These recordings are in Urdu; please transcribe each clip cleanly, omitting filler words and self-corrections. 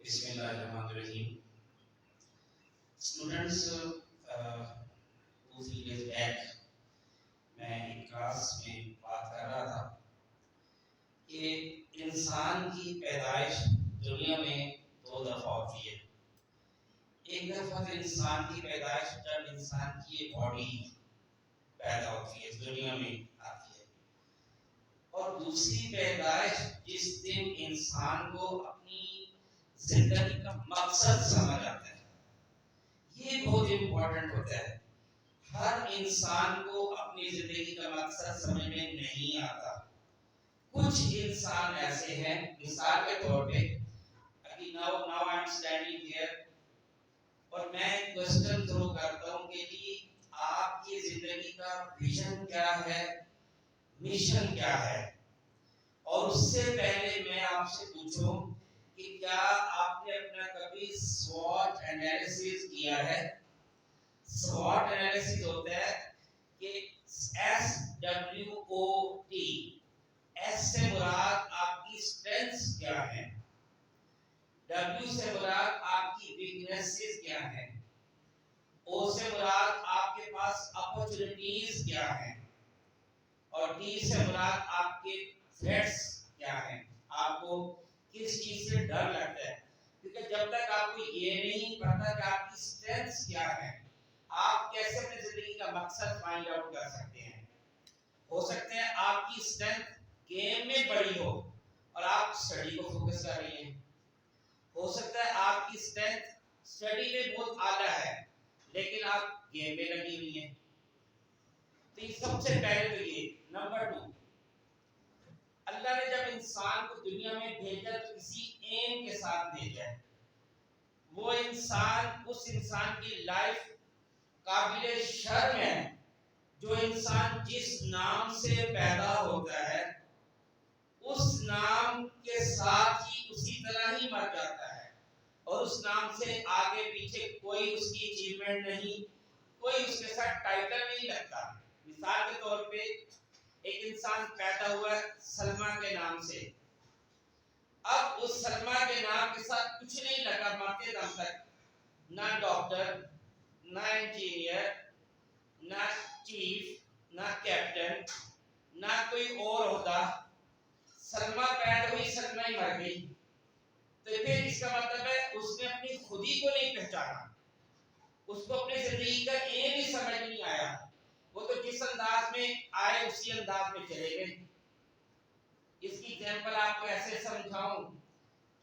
بسم اللہ الرحمن الرحیم. اسٹوڈنٹس, 2-3 days بیک میں ایک کلاس میں بات کر رہا تھا کہ انسان کی پیدائش دنیا میں 2 دفعہ ہوتی ہے. ایک دفعہ تو انسان کی پیدائش جب انسان کی باڈی پیدا ہوتی ہے, دنیا میں آتی ہے, اور دوسری پیدائش جس دن انسان کو اپنی زندگی کا مقصد سمجھ آتا ہے. یہ بہت امپورٹنٹ ہوتا ہے. ہر انسان کو اپنی زندگی کا مقصد سمجھ میں نہیں آتا. کچھ انسان ایسے ہیں, مثال کے طور پہ ابھی now I am standing here اور میں کوسچن تھرو کرتا ہوں کہ جی آپ کی زندگی کا ویژن کیا ہے, مشن کیا ہے. اور اس سے پہلے میں آپ سے پوچھوں کہ کیا آپ نے اپنا کبھی SWOT انالیسس کیا ہے؟ SWOT انالیسس ہوتا ہے کہ SWOT, ایس سے مراد آپ کی اسٹرینث کیا ہے, W سے مراد آپ کی ویکنیسز کیا ہیں, O سے مراد آپ کے پاس اپرچونٹیز کیا ہیں, اور T سے مراد آپ کے تھریٹس کیا ہیں. آپ کو کس چیز سے ڈر لگتا ہے, کیونکہ جب تک آپ کو یہ نہیں پتا کہ آپ کی اسٹرینث کیا ہے, آپ کیسے اپنی زندگی کا مقصد فائنڈ آؤٹ کر سکتے ہیں. ہو سکتا ہے آپ کی اسٹرینث گیم میں بڑی ہو اور آپ اسٹڈی کو فوکس کر رہی ہیں. ہو سکتا ہے آپ کی اسٹرینث اسٹڈی میں بہت اعلیٰ ہے لیکن آپ گیم میں لگی ہوئی ہیں. تو یہ سب سے پہلے تو یہ نمبر 2, اللہ نے جب انسان کو دنیا میں بھیجا تو کسی ایم کے ساتھ بھیجا ہے. وہ انسان, اس انسان کی لائف قابل شرم ہے جو انسان جس نام سے پیدا ہوتا ہے اس نام کے ساتھ ہی اسی طرح ہی مر جاتا ہے, اور اس نام سے آگے پیچھے کوئی اس کی اچیومنٹ نہیں, کوئی اس کے ساتھ ٹائٹل نہیں لگتا. مثال کے طور پہ ایک انسان پیدا ہوا ہے سلمہ کے نام سے, اب اس سلمہ کے نام کے ساتھ کچھ نہیں لگا مرتے دم تک, نہ ڈاکٹر, نہ انجینئر, نہ چیف, نہ کیپٹن, نہ کوئی اور عہدہ. سلمہ پیدا ہوئی, سلمہ ہی مر گئی. تو پھر اس کا مطلب ہے اس نے اپنی خودی کو نہیں پہچانا, اس کو اپنی زندگی کا ایم ہی سمجھ نہیں آیا. وہ تو جس انداز میں آئے اسی انداز میں چلے گئے. اس کی ایگزامپل آپ کو ایسے سمجھاؤں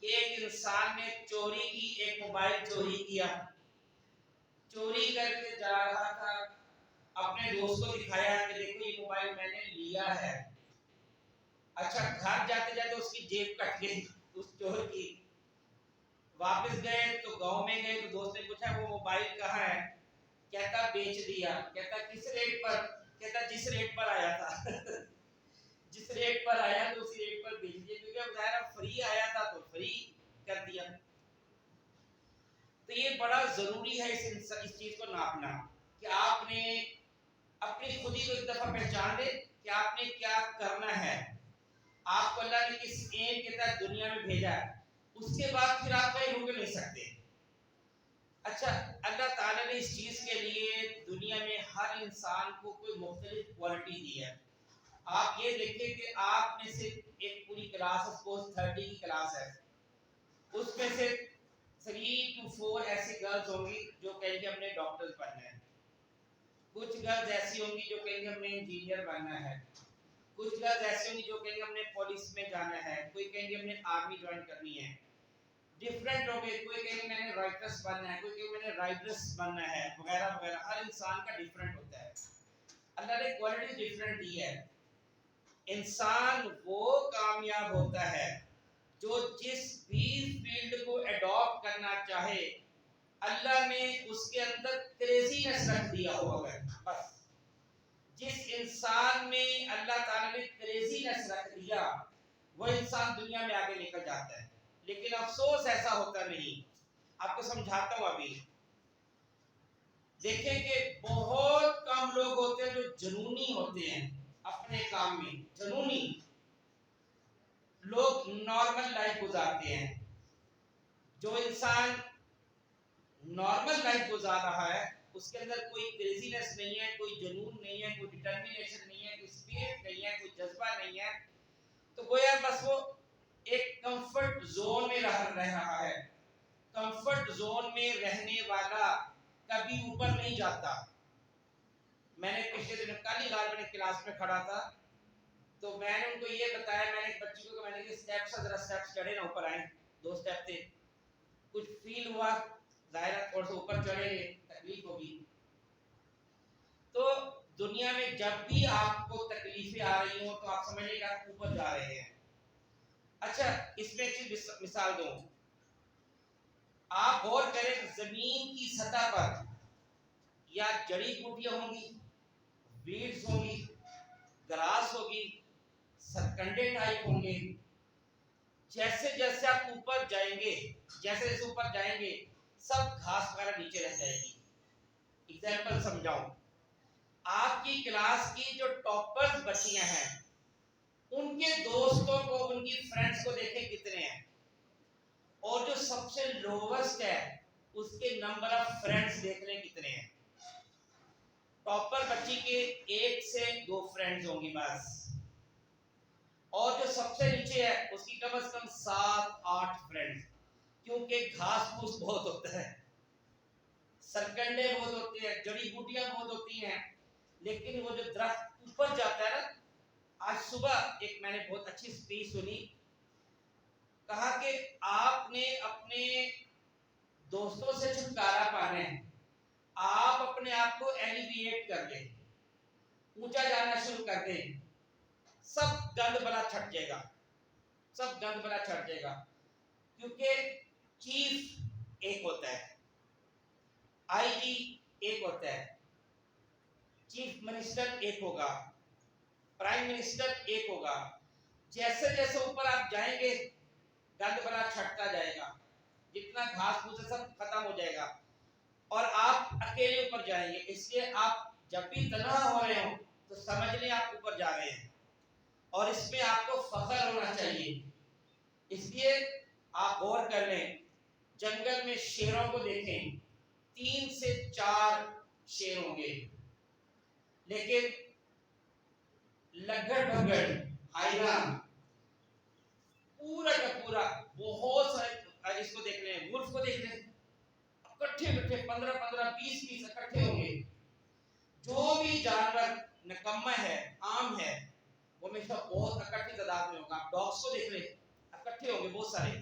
کہ ایک انسان نے چوری کی, ایک موبائل چوری کیا, چوری کر کے جا رہا تھا, اپنے دوست کو دکھایا کہ دیکھو یہ موبائل میں نے لیا ہے. اچھا, گھر جاتے جاتے اس کی جیب کٹ گئی اس چور کی. واپس گئے تو گاؤں میں گئے تو دوست نے پوچھا وہ موبائل کہاں ہے, کہتا بیچ دیا. کہتا کس ریٹ پر, کہتا جس ریٹ پر آیا تھا. جس ریٹ پر آیا تو اسی ریٹ پر بیچ دیا, کیونکہ اب ظاہر فری آیا تھا تو فری کر دیا. تو یہ بڑا ضروری ہے اس چیز کو ناپنا کہ آپ نے اپنی خودی کو ایک دفعہ پہچان دے کہ آپ نے کیا کرنا ہے. آپ کو اللہ نے کس ایم کے تحت دنیا میں بھیجا ہے, اس کے بعد پھر آپ کہیں رک نہیں سکتے. اچھا, اللہ تعالیٰ نے اس چیز کے لیے دنیا میں ہر انسان کو کوئی مختلف کوالٹی دی ہے. آپ یہ دیکھیں کہ آپ میں سے ایک پوری کلاس, سپوز 30 کی کلاس ہے, اس میں سے 3 to 4 ایسی گرلز ہوں گی جو کہیں گے ہم نے ڈاکٹر بننا ہے. کچھ گرلز ایسی ہوں گی جو کہیں گے ہم نے انجینئر بننا ہے. کچھ گرلز ایسی ہوں گی جو کہیں گے ہم نے پولیس میں جانا ہے. کوئی کہیں گے ہم نے آرمی جوائن کرنی ہے. ڈفرینٹ ہوں گے, کوئی کہیں گے میں نے رائٹرس بننا ہے, کوئی کہیں گے میں نے رائٹرس بننا ہے, وغیرہ وغیرہ. ہر انسان کا ڈفرینٹ ہوتا ہے. اللہ نے کوالٹی ڈفرینٹ دی ہے. انسان وہ کامیاب ہوتا ہے جو جس بھی فیلڈ کو اڈاپٹ کرنا چاہے اللہ نے اس کے اندر کریزینس رکھ دیا ہوگا. بس جس انسان میں اللہ تعالیٰ نے کریزینس رکھ دیا وہ انسان دنیا میں آگے نکل جاتا ہے. لیکن افسوس ایسا ہوتا نہیں. آپ کو سمجھاتا ہوں. ابھی دیکھیں کہ بہت کم لوگ ہوتے ہیں جو جنونی ہوتے ہیں اپنے کام میں. جنونی لوگ نارمل لائف گزارتے ہیں. جو انسان نارمل لائف گزار رہا ہے اس کے اندر کوئی کریزینس نہیں ہے، کوئی جنون نہیں ہے، کوئی ڈٹرمینیشن نہیں ہے، کوئی اسپرٹ نہیں ہے، کوئی جذبہ نہیں ہے، تو گویا بس وہ ایک کمفرٹ زون میں رہ رہا ہے. کمفرٹ زون میں رہنے والا کبھی اوپر نہیں جاتا. میں نے پچھلے دن کل ہی غالباً کلاس میں کھڑا تھا تو میں نے ان کو یہ بتایا، میں نے ایک بچی کو میں نے اسٹیپس ذرا اسٹیپس چڑھے نا اوپر آئیں، 2 اسٹیپ تھے، کچھ فیل ہوا، ظاہر ہے تھوڑا سا اوپر چڑھے گے تکلیف ہوگی. تو دنیا میں جب بھی آپ کو تکلیفیں آ رہی ہوں تو آپ سمجھیں کہ آپ اوپر جا رہے ہیں. اچھا اس میں ایک چیز مثال دوں، آپ غور کریں زمین کی سطح پر یا جڑی بوٹیاں ہوں گی، ویڈز ہوں گی، گراس ہوگی، سرکنڈے ٹائپ ہوں گے. جیسے جیسے آپ اوپر جائیں گے، جیسے جیسے اوپر جائیں گے سب گھاس وغیرہ نیچے رہ جائے گی. ایگزامپل سمجھاؤں، آپ کی کلاس کی جو ٹاپرز بچیاں ہیں ان کے دوستوں کو، ان کی فرینڈز کو دیکھیں کتنے ہیں، اور جو سب سے لووسٹ ہے اس کے نمبر آف فرینڈز دیکھ لیں کتنے ہیں. ٹاپر بچی کے 1 سے 2 فرینڈز ہوں گی بس، اور جو سب سے نیچے ہے اس کی کم از کم 7-8 فرینڈز، کیونکہ گھاس پھوس بہت ہوتا ہے، سرکنڈے بہت ہوتے ہیں، جڑی بوٹیاں بہت ہوتی ہیں. لیکن وہ جو درخت اوپر جاتا ہے نا، آج صبح ایک میں نے بہت اچھی اسپیچ سنی، کہا کہ آپ نے اپنے دوستوں سے چھٹکارا پانا ہے، آپ اپنے آپ کو ایلیویٹ کر دیں، اونچا جانا شروع کر دیں، سب گند بلا چھٹ جائے گا، سب گند بلا چھٹ جائے گا. کیونکہ چیف ایک ہوتا ہے، آئی جی ایک ہوتا ہے، چیف منسٹر ایک ہوگا، پرائم منسٹر ایک ہوگا. جیسے جیسے اوپر آپ جائیں گے گند بلا چھٹتا جائے گا، جتنا گھاس پھوس ہے سب ختم ہو جائے گا، اور آپ اکیلے اوپر جائیں گے. اس لیے آپ جب بھی تنہا ہو رہے ہوں تو سمجھ لیں آپ اوپر جا رہے ہیں، اور اس میں آپ کو فخر ہونا چاہیے. اس لیے آپ غور کر لیں، جنگل میں شیروں کو دیکھیں، 3 سے 4 شیر ہوں گے، لیکن لگڑ بھگڑ حیران پورا کا پورا بہت سارے، اس کو دیکھ لیں، ولف کو دیکھ لیں، اکٹھے 15-20 اکٹھے ہوں گے. جو بھی جانور نکما ہے، عام ہے، وہ ہمیشہ بہت اکٹھی تعداد میں ہوگا. ڈاگس کو دیکھ لیں، اکٹھے ہوں گے بہت سارے.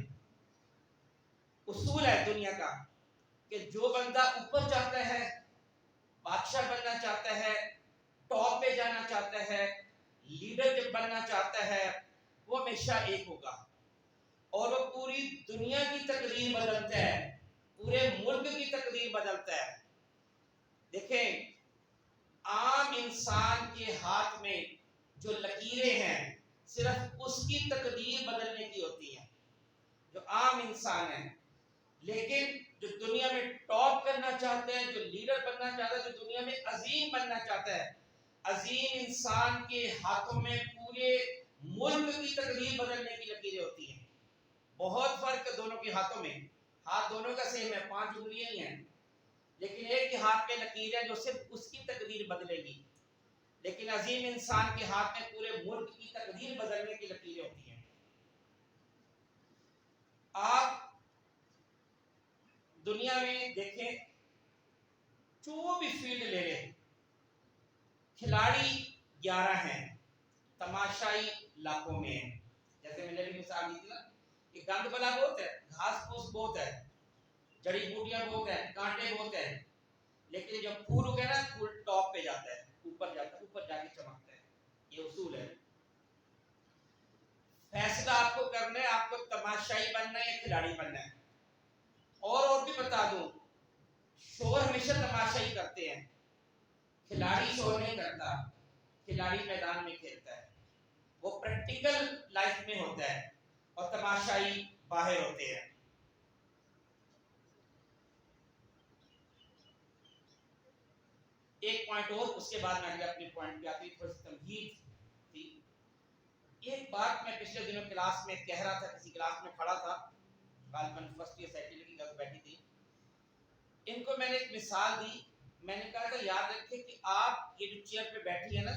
اصول ہے دنیا کا کہ جو بندہ اوپر چاہتا ہے، بادشاہ بننا چاہتا ہے، ٹاپ پہ جانا چاہتا ہے، لیڈر جب بننا چاہتا ہے، وہ ہمیشہ ایک ہوگا، اور وہ پوری دنیا کی تقدیر بدلتا ہے، پورے ملک کی تقدیر بدلتا ہے. دیکھیں عام انسان کے ہاتھ میں جو لکیریں ہیں صرف اس کی تقدیر بدلنے کی ہوتی ہیں، جو عام انسان ہے. لیکن جو دنیا میں ٹاپ کرنا چاہتا ہے، جو لیڈر بننا چاہتا ہے، جو دنیا میں عظیم بننا چاہتا ہے، عظیم انسان کے ہاتھوں میں پورے ملک کی تقدیر بدلنے کی لکیریں ہوتی ہیں. بہت فرق ہے دونوں کے ہاتھوں میں، ہاتھ دونوں کا سیم ہے، 5 انگلیاں ہی ہیں، لیکن ایک کے ہاتھ میں لکیر ہے جو صرف اس کی تقدیر بدلے گی، لیکن عظیم انسان کے ہاتھ میں پورے ملک کی تقدیر بدلنے کی لکیریں ہوتی ہیں. آپ دنیا میں دیکھیں، جو بھی فیلڈ لے لیں، کھلاڑی 11 ہیں، تماشائی لاکھوں میں ہیں. جیسے میں نے بھی مثال دی تھی نا کہ گند بلا بہت ہے، گھاس پھوس بہت ہے، جڑی بوٹیاں بہت ہیں، کانٹے بہت ہیں، لیکن جب پھول اگے نا، پھول ٹاپ پہ جاتا ہے، اوپر جاتا ہے، اوپر جا کے چمکتا ہے. یہ اصول ہے. فیصلہ آپ کو کرنا ہے، آپ کو تماشائی بننا ہے یا کھلاڑی بننا ہے. اور بھی بتا دوں، شور ہمیشہ تماشائی کرتے ہیں، کھلاڑی شور نہیں کرتا، کھلاڑی میدان میں کھیلتا ہے، وہ پریکٹیکل لائف میں ہوتا ہے، اور تماشائی باہر ہوتے ہیں. ایک پوائنٹ اور، اس کے بعد میں اپنے پوائنٹ پہ آتی تھوڑی سی تمہید تھی. ایک بات میں پچھلے دنوں کلاس میں کہہ رہا تھا، کسی کلاس میں کھڑا تھا، غالباً فرسٹ یا سیکنڈ کی گرلس بیٹھی تھی. ان کو میں نے ایک مثال دی. میں نے کہا کہ یاد رکھیں کہ آپ یہ جو چیئر پہ بیٹھی ہے نا,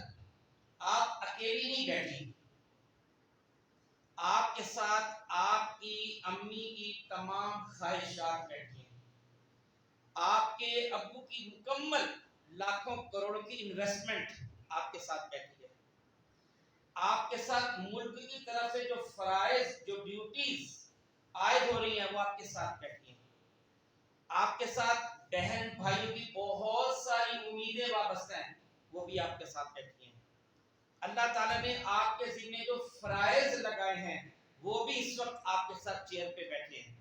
آپ اکیلی نہیں بیٹھی, آپ کے ساتھ آپ کی امی کی تمام خواہشات بیٹھی ہیں, آپ کے ابو کی مکمل لاکھوں کروڑوں کی انویسٹمنٹ آپ کے ساتھ بیٹھی ہے, آپ کے ساتھ ملک کی طرف سے جو فرائض جو ڈیوٹیز عائد ہو رہی ہیں وہ آپ کے ساتھ بیٹھی ہیں, آپ کے ساتھ بہن بھائیوں کی بہت ساری امیدیں وابستہ ہیں وہ بھی آپ کے ساتھ بیٹھی ہیں. اللہ تعالیٰ نے آپ کے ذمہ جو فرائض لگائے ہیں وہ بھی اس وقت آپ کے ساتھ چیئر پہ بیٹھے ہیں,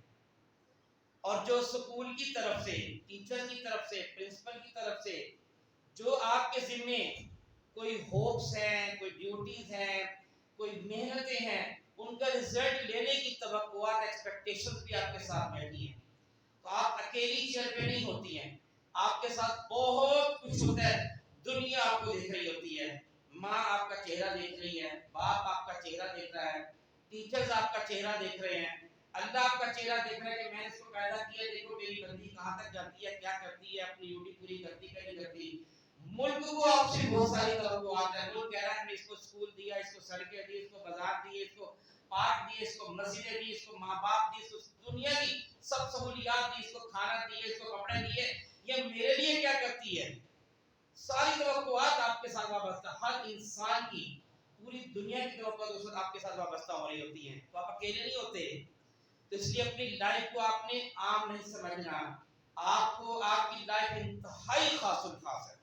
اور جو سکول کی طرف سے, ٹیچر کی طرف سے, پرنسپل کی طرف سے جو آپ کے ذمہ کوئی ہوپس ہیں, کوئی ڈیوٹیز ہیں, کوئی محنتیں ہیں, ان کا رزلٹ لینے کی توقعات, ایکسپیکٹیشنز بھی آپ کے ساتھ بیٹھی ہیں. تو آپ اکیلی چیئر پہ نہیں ہوتی ہیں, آپ کے ساتھ بہت کچھ ہوتا ہے. دنیا آپ کو دیکھ رہی ہوتی ہے, ماں آپ کا چہرہ دیکھ رہی ہے, باپ آپ کا چہرہ دیکھ رہا ہے, ٹیچرز آپ کا چہرہ دیکھ رہے ہیں, اللہ آپ کا چہرہ دیکھ رہا ہے کہ میں نے اس کو پیدا کیا, دیکھو میری بندی کہاں تک جاتی ہے, کیا کرتی ہے, اپنی ڈیوٹی پوری کرتی ہے نہیں کرتی. ملک کو آپ سے بہت ساری توقعات ہیں. ملک کہہ رہا ہے ہم نے اس کو اسکول دیا, اس کو سڑکیں دی, اس کو بازار دیے, اس کو پارک دیے, اس کو مسجدیں دی, اس کو ماں باپ دی, اس کو دنیا کی سب سہولیات دی, اس کو کھانا دیے, اس کو کپڑے دیے. یہ میرے لیے کیا کرتی ہے؟ ساری توقعات آپ کے ساتھ وابستہ, ہر انسان کی پوری دنیا کی توقعات اس وقت آپ کے ساتھ وابستہ ہو رہی ہوتی ہیں. تو آپ اکیلے نہیں ہوتے. تو اس لیے اپنی لائف کو آپ نے عام نہیں سمجھنا, آپ کو آپ کی لائف انتہائی خاص الخاص ہے,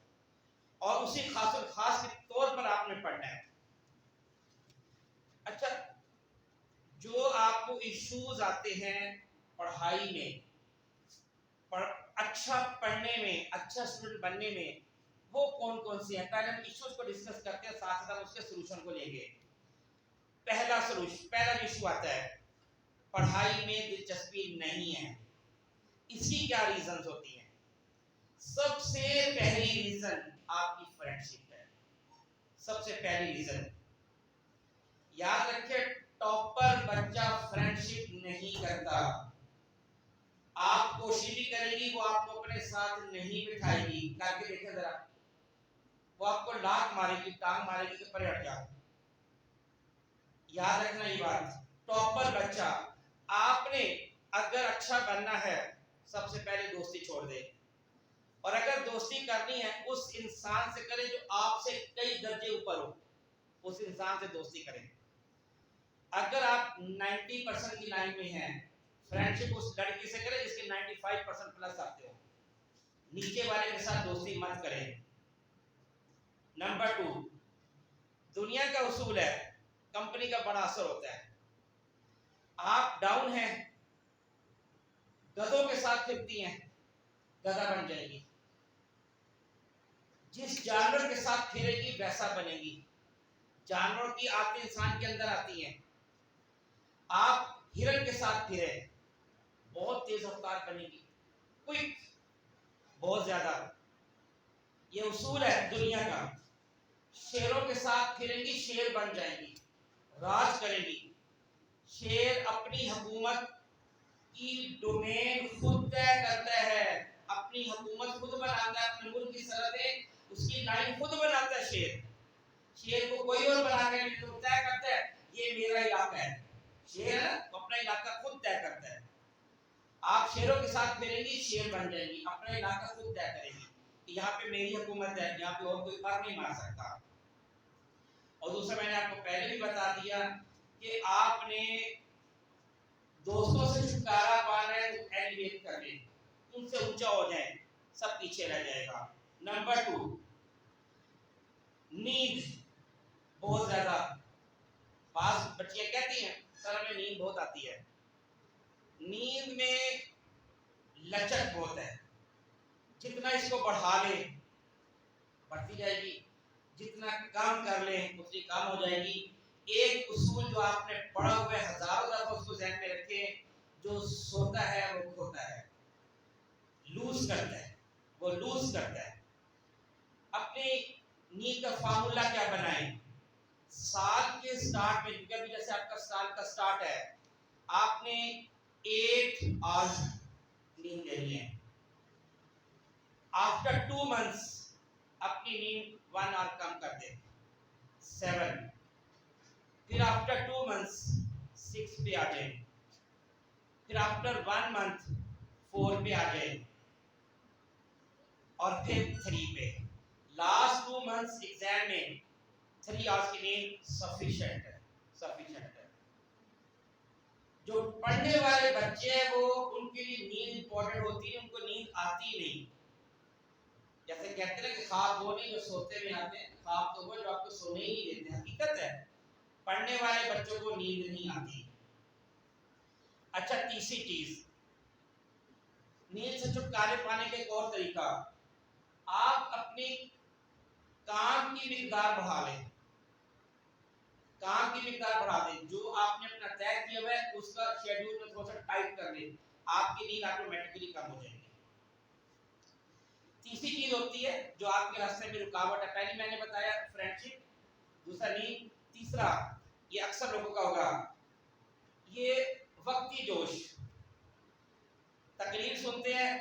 اور اسی خاص الخاص کے طور پر آپ نے پڑھنا ہے. اچھا, جو آپ کو ایشوز آتے ہیں پڑھائی میں, اچھا پڑھنے میں, اچھا اسٹوڈنٹ بننے میں, وہ کون کون سی ہیں؟ پہلے ہم ایشوز کو ڈسکس کرتے ہیں, ساتھ ساتھ اس کے سولوشن کو لیں گے. پہلا ایشو آتا ہے پڑھائی میں دلچسپی نہیں ہے. اس کی کیا ریزنز ہوتی ہیں؟ سب سے پہلی ریزن آپ کی فرینڈشپ ہے. سب سے پہلی ریزن یاد رکھیں, ٹاپر بچہ فرینڈشپ نہیں کرتا. آپ کوشش بھی کریں گی, وہ آپ کو اپنے ساتھ نہیں بٹھائے گی. کر کے دیکھیں ذرا, وہ آپ کو لاک مارے گی, ٹانگ مارے گی کہ پرے ہٹ جاؤ. یاد رکھنا یہ بات, ٹاپر بچہ, آپ نے اگر اچھا بننا ہے سب سے پہلے دوستی چھوڑ دے, اور اگر دوستی کرنی ہے اس انسان سے کریں جو آپ سے کئی درجے اوپر ہو, اس انسان سے دوستی کریں. اگر آپ 90% کی لائن میں ہیں, فرینڈشپ اس لڑکی سے کریں جس کے 95% پلس آتے ہو. نیچے والے کے ساتھ دوستی مت کریں. نمبر 2, دنیا کا اصول ہے, کمپنی کا بڑا اثر ہوتا ہے. آپ ڈاؤن ہیں, گدھوں کے ساتھ پھرتی ہیں, گدھا بن جائے گی. جس جانور کے ساتھ پھرے گی ویسا بنے گی. جانوروں کی عادتیں انسان کے اندر آتی ہیں. آپ ہرن کے ساتھ پھرے, بہت تیز رفتار بنے گی, کوئک, بہت زیادہ. یہ اصول ہے دنیا کا. شیروں کے ساتھ پھریں گی, شیر بن جائیں گی, راج کریں گی. شیر اپنی حکومت کی ڈومین خود طے کرتا ہے, اپنی حکومت خود بناتا ہے, اپنے ملک کی سرحدیں اس کی لائن خود بناتا ہے. شیر کو کوئی اور بنا کے نہیں طے کرتا ہے یہ میرا علاقہ ہے. شیر اپنا علاقہ خود طے کرتا ہے. آپ شیروں کے ساتھ پھریں گی, شیر بن جائیں گی, اپنا علاقہ خود طے کریں گی کہ یہاں پہ میری حکومت ہے, یہاں پہ اور کوئی پر نہیں مار سکتا. اور دوسرا میں نے آپ کو پہلے بھی بتا دیا کہ آپ نے دوستوں سے چھٹکارا پانا ہے تو ایلیویٹ کر لیں, ان سے اونچا ہو جائیں, سب پیچھے رہ جائے گا. نمبر 2, نیند بہت زیادہ. بعض بچیاں کہتی ہیں سر ہمیں نیند بہت آتی ہے. نیند میں لچک بہت ہے, جتنا اس کو بڑھا لیں بڑھتی جائے گی, جتنا کم کر لیں اتنی کم ہو جائے گی. ایک اصول جو آپ نے پڑھا ہوا ہے, ہزاروں دفعہ اس کو ذہن میں رکھیں, جو سوتا ہے وہ کھوتا ہے, لوز کرتا ہے, وہ لوز کرتا ہے. اپنی نیند کا فارمولا کیا بنائیں؟ سال کے سٹارٹ میں, کیونکہ ابھی جیسے آپ کا سال کا سٹارٹ ہے, آپ نے 8 hours نیند لینی ہے. آفٹر 2 months اپنی نیند 1 hour کم کر دے 7. پھر آفٹر 2 months 6 پہ آ جائے. پھر آفٹر 1 month 4 پہ آ جائے اور پھر 3 پہ. لاسٹ 2 months ایگزام میں 3 hours کی نیند سفیشینٹ ہے. جو پڑھنے والے بچے ہیں وہ ان کے لیے نیند امپورٹنٹ ہوتی ہے، ان کو نیند آتی نہیں. جیسے کہتے ہیں کہ خواب وہ نہیں جو سوتے میں آتے ہیں، خواب تو وہ جو آپ کو سونے ہی نہیں دیتے. حقیقت ہے پڑھنے والے بچوں کو نیند نہیں آتی. اچھا تیسری چیز نیند سے چھٹکارے پانے کا ایک اور طریقہ، آپ اپنی کام کی مقدار بڑھا لیں. کام کی مقدار بڑھا دیں. جو آپ نے اپنا طے کیا ہوا ہے اس کا شیڈول میں تھوڑا سا ٹائٹ کر لیں، آپ کی نیند آٹومیٹکلی کم ہو جائے گی. تیسری چیز ہوتی ہے جو آپ کے راستے میں رکاوٹ ہے، پہلی میں نے بتایا فرینڈ شپ، دوسرا نیند، تیسرا یہ اکثر لوگوں کا ہوگا یہ وقتی جوش. تقریر سنتے ہیں،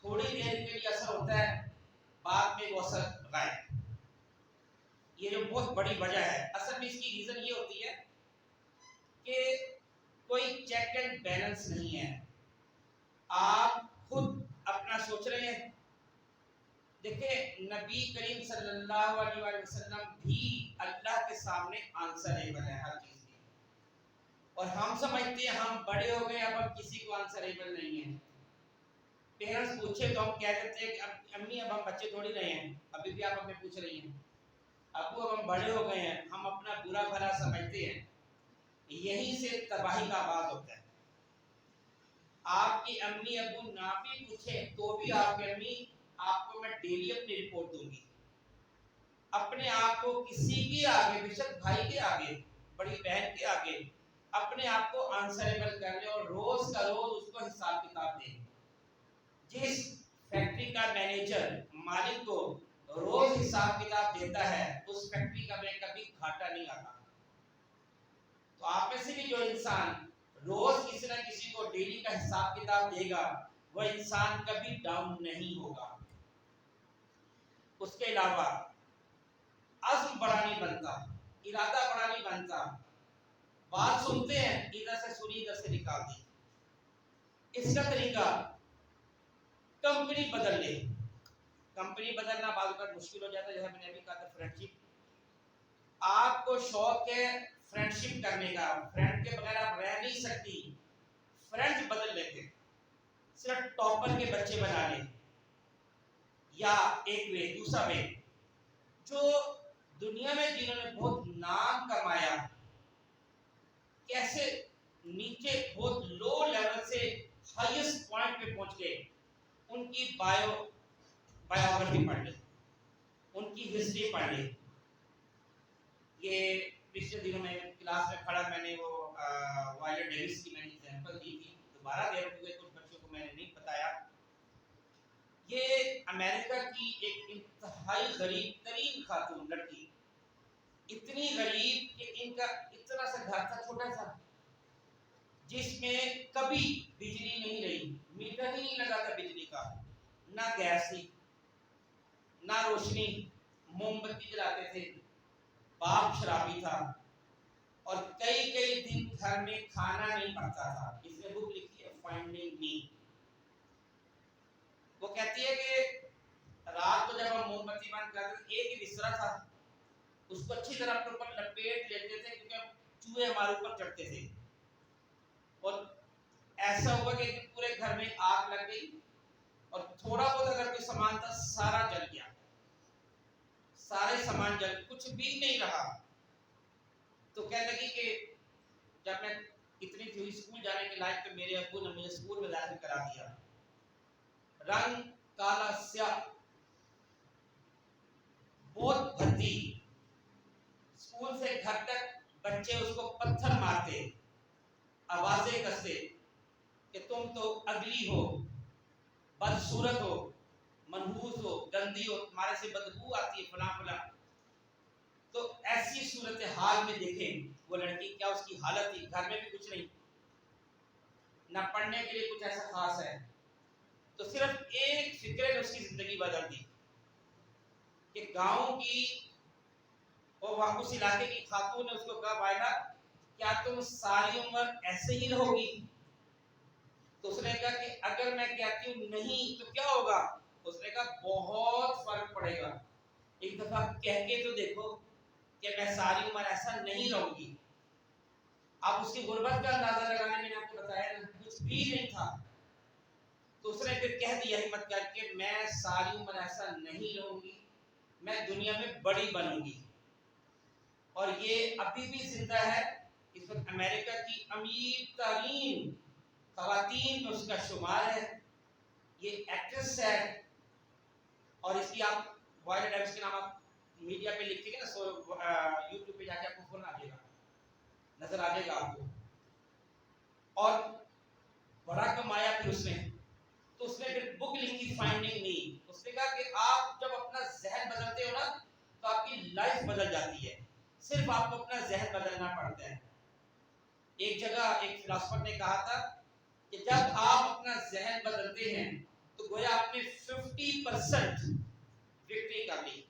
تھوڑی دیر کے لیے اثر ہوتا ہے، بعد میں وہ اثر غائب. یہ جو بہت بڑی وجہ ہے، اصل میں اس کی ریزن یہ ہوتی ہے کہ کوئی چیک اینڈ بیلنس نہیں ہے. آپ خود اپنا سوچ رہے ہیں. دیکھیں نبی کریم صلی اللہ علیہ وآلہ وسلم بھی اللہ کے سامنے آنسریبل ہے ہر چیز کی، اور ہم سمجھتے ہیں ہم بڑے ہو گئے اب ہم کسی کو آنسریبل نہیں ہیں. پیرنٹس پوچھے تو ہم کہہ دیتے ہیں کہ امی اب ہم بچے تھوڑی رہے ہیں. ابھی بھی آپ ہمیں پوچھ رہی ہیں ابو اب ہم بڑے ہو گئے ہیں، ہم اپنا برا بھلا سمجھتے ہیں. یہیں سے تباہی کا آغاز ہوتا ہے. آپ کی امی ابو نہ بھی پوچھیں تو بھی آپ کی امی آپ کو میں ڈیلی اپنی رپورٹ دوں گی. اپنے آپ کو کسی کے آگے، بے شک بھائی کے آگے، بڑی بہن کے آگے اپنے آپ کو آنسریبل کر لیں اور روز کا روز اس کو حساب کتاب دیں. جس فیکٹری کا مینیجر مالک کو روز حساب کتاب دیتا ہے اس فیکٹری کا میں کبھی گھاٹا نہیں آتا. تو آپ میں سے بھی جو انسان روز کسی نہ کسی کو ڈیلی کا حساب کتاب دے گا وہ انسان کبھی ڈاؤن نہیں ہوگا. اس کے علاوہ عزم بڑا نہیں بنتا، ارادہ بڑا نہیں بنتا. بات سنتے ہیں ادھر سے سنی ادھر سے نکال دی. اس کا طریقہ کمپنی بدل لے. کمپنی بدلنا بعض اوقات مشکل ہو جاتا ہے، جیسے میں نے ابھی کہا تھا فرینڈ شپ. آپ کو شوق ہے فرینڈ شپ کرنے کا، فرینڈ کے بغیر آپ رہ نہیں سکتی، فرینڈ بدل لیتے. صرف ٹاپر کے بچے بنا لیں. یا ایک وے، دوسرا وے، جو دنیا میں جنہوں نے بہت نام کمایا، کیسے نیچے بہت لو لیول سے ہائیسٹ پوائنٹ پہ پہنچ گئے، ان کی بایوگرافی پڑھ لیں، ان کی ہسٹری پڑھ لیں. یہ پچھلے دنوں میں کلاس میں پڑھا، میں نے وہ وائلر ڈیوس کی میں نے ایگزامپل دی تھی، دوبارہ دے رہے کچھ بچوں کو میں نے نہیں بتایا. یہ امریکہ کی ایک انتہائی غریب ترین خاتون لڑکی، اتنی غریب کہ ان کا اتنا سا گھر تھا چھوٹا سا جس میں کبھی بجلی نہیں رہی، میٹر ہی نہیں لگا تھا بجلی کا، نہ گیس تھی نہ روشنی، موم بتی جلاتے تھے. باپ شرابی تھا اور کئی کئی دن گھر میں کھانا نہیں پکتا تھا. اس نے بک لکھی ہے فائنڈنگ می. وہ کہتی ہے کہ رات کو جب ہم موم بتی بند کرتے ایک ہی بستر تھا، اس کو اچھی طرح اپنے اوپر لپیٹ لیتے تھے کیونکہ چوہے ہمارے اوپر چڑھتے تھے. اور ایسا ہوا کہ پورے گھر میں آگ لگ گئی اور تھوڑا بہت اگر کوئی سامان تھا سارا جل گیا، سارے سامان جل، کچھ بھی نہیں رہا. تو کہنے لگی کہ جب میں اتنی تھی اسکول جانے کے لائق تو میرے ابو نے مجھے اسکول میں داخل کرا دیا. رنگ کالا سیاہ، بہت بھدی. اسکول سے گھر تک بچے اس کو پتھر مارتے، آوازیں کستے کہ تم تو اگلی ہو، بدصورت ہو، منحوس ہو، گندی ہو، تمہارے سے بدبو آتی ہے، فلاں فلاں. تو ایسی صورتحال میں دیکھیں وہ لڑکی کیا اس کی حالت تھی. گھر میں بھی کچھ نہیں، نہ پڑھنے کے لیے کچھ ایسا خاص ہے. تو صرف ایک فکر نے اس کی زندگی بدل دی کہ گاؤں کی اور وہاں اس علاقے کی خاتون نے اس کو کہا بھائیلا کیا تم ساری عمر ایسے ہی رہو گی؟ تو اس نے کہا کہ اگر میں کہتی ہوں نہیں تو کیا ہوگا؟ اس نے کہا بہت فرق پڑے گا. ایک دفعہ کہہ کے تو دیکھو کہ میں ساری عمر ایسا نہیں رہوں گی. آپ اس کی غربت کا اندازہ لگانے میں نے آپ کو بتایا نا کچھ بھی نہیں تھا. تو اس نے پھر کہہ دیا ہمت کر کے میں ساری عمر ایسا نہیں رہوں گی, میں دنیا میں بڑی بنوں گی. اور یہ ابھی بھی زندہ ہے. اس وقت امریکہ کی امیر ترین خواتین میں اس کا شمار ہے. یہ ایکٹریس ہے اور اس کی آپ وائلڈ ڈیوس کے نام آپ میڈیا پہ لکھیں گے نا سو یوٹیوب پہ جا کے آپ کو فون آ جائے گا, نظر آ جائے گا آپ کو. اور بڑا کمایا پھر اس نے. تو اس نے پھر بک لکھی فائنڈنگ می. اس نے کہا کہ آپ جب اپنا ذہن بدلتے ہو نا تو آپ کی لائف بدل جاتی ہے. صرف آپ کو اپنا ذہن بدلنا پڑتا ہے. ایک جگہ ایک فلاسفر نے کہا تھا کہ جب آپ اپنا ذہن بدلتے ہیں تو گویا آپ نے 50% وکٹری کر لی.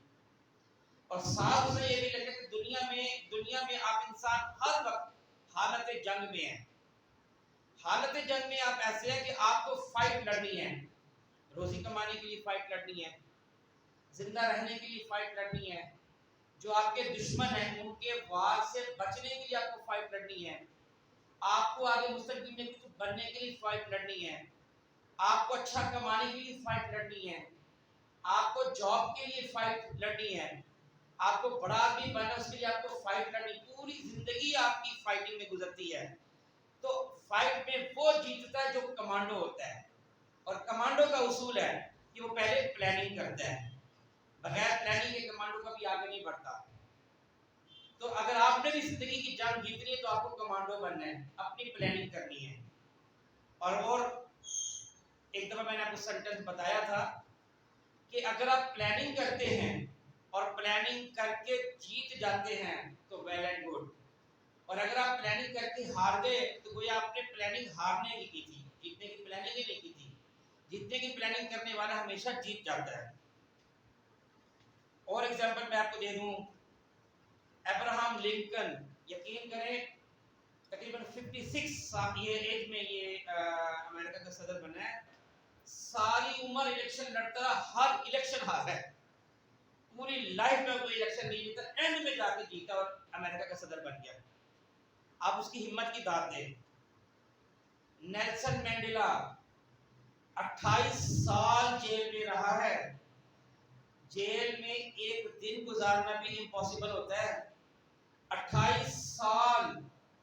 اور ساتھ اسے یہ بھی لگا کہ دنیا میں آپ انسان ہر وقت حالت جنگ میں ہیں. حالت جنگ میں آپ ایسے ہیں کہ آپ کو فائٹ لڑنی ہے, روزی کمانے کے لیے فائٹ لڑنی ہے, زندہ رہنے کے لیے فائٹ لڑنی ہے. جو آپ کے دشمن ہیں ان کے وار سے بچنے کے لیے آپ کو فائٹ لڑنی ہے. آپ کو آگے مستقبل میں کچھ بننے کے لیے فائٹ لڑنی ہے. آپ کو اچھا کمانے کے لیے فائٹ لڑنی ہے. آپ کو جاب کے لیے فائٹ لڑنی ہے. آپ کو بڑا آدمی بننا اس کے لیے آپ کو فائٹ لڑنی. پوری زندگی آپ کی فائٹنگ میں گزرتی ہے. تو فائٹ میں وہ جیتتا ہے جو کمانڈو ہوتا ہے. اور کمانڈو کا اصول ہے کہ وہ پہلے پلاننگ کرتا ہے. بغیر پلاننگ کے کمانڈو کبھی آگے نہیں بڑھتا. تو اگر آپ نے بھی زندگی کی جنگ جیتنی ہے تو آپ کو کمانڈو بننا ہے, اپنی پلاننگ کرنی ہے. اور ایک دفعہ میں نے آپ کو سینٹنس بتایا تھا کہ اگر آپ پلاننگ کرتے ہیں اور پلاننگ کر کے جیت جاتے ہیں تو ویل اینڈ گڈ. اور اگر آپ پلاننگ کر کے ہار گئے تو کوئی آپ نے پلاننگ ہارنے کی تھی, جیتنے کی پلاننگ ہی نہیں کی تھی. جیتنے کی پلاننگ کرنے والا ہمیشہ جیت جاتا ہے. اور ایگزامپل میں آپ کو دے دوں, ابراہم لنکن, یقین کریں تقریباً 56 یہ ایج میں یہ امریکہ کا صدر بنا ہے. ساری عمر الیکشن لڑتا رہا, ہر الیکشن ہارا ہے. پوری لائف میں کوئی الیکشن نہیں جیتا, اینڈ میں جا کے جیتا اور امریکہ کا صدر بن گیا. آپ اس کی ہمت کی داد دیں. نیلسن مینڈیلا 28 سال جیل میں رہا ہے. جیل میں ایک دن گزارنا بھی امپاسبل ہوتا ہے. 28 سال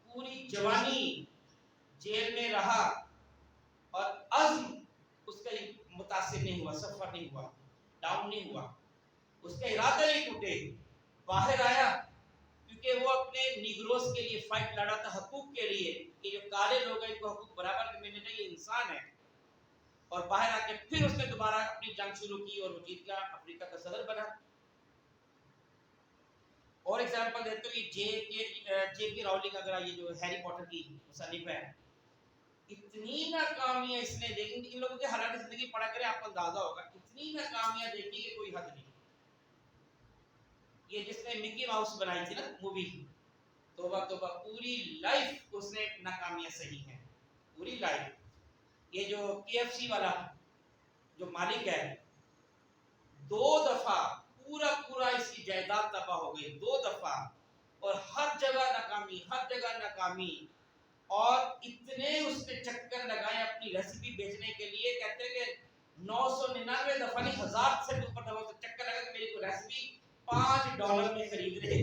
پوری جوانی جیل میں رہا اور عزم اس کا متاثر نہیں ہوا, سفر نہیں ہوا, ڈاؤن نہیں ہوا. اس کا ارادہ نہیں ٹوٹے. باہر آیا کیونکہ وہ اپنے نیگروز کے لیے فائٹ لڑا تھا, حقوق کے لیے کہ جو کالے لوگ ہیں ان کو حقوق برابر ملنے چاہیے, انسان ہے. اور باہر آ کے پھر اس نے دوبارہ اپنی جنگ شروع کی اور وہ جیت گیا, افریقہ کا صدر بنا. اور ایگزامپل دیتے ہیں جے کے راولنگ, اگر یہ جو ہیری پوٹر کی مصنف ہے, اتنی ناکامیاں اس نے دیکھی. ان لوگوں کے حالات زندگی پڑھا کرے آپ کو اندازہ ہوگا, اتنی ناکامیاں دیکھی کہ کوئی حد نہیں. یہ جس نے مکی ماؤس بنائی تھی نا مووی, توبہ توبہ, پوری لائف اس نے ناکامیاں سہی ہیں, پوری لائف. یہ جو KFC والا جو مالک ہے, 2 دفعہ پورا اس کی جائیداد تباہ ہو گئی, 2 دفعہ. اور ہر جگہ ناکامی, ہر جگہ ناکامی. اور اتنے اس نے چکر لگائے اپنی ریسیپی بیچنے کے لیے, کہتے ہیں کہ 999 دفعہ نہیں, 1000 سے اوپر دفعہ چکر لگا کہ میری کو ریسیپی $5 میں خرید رہے.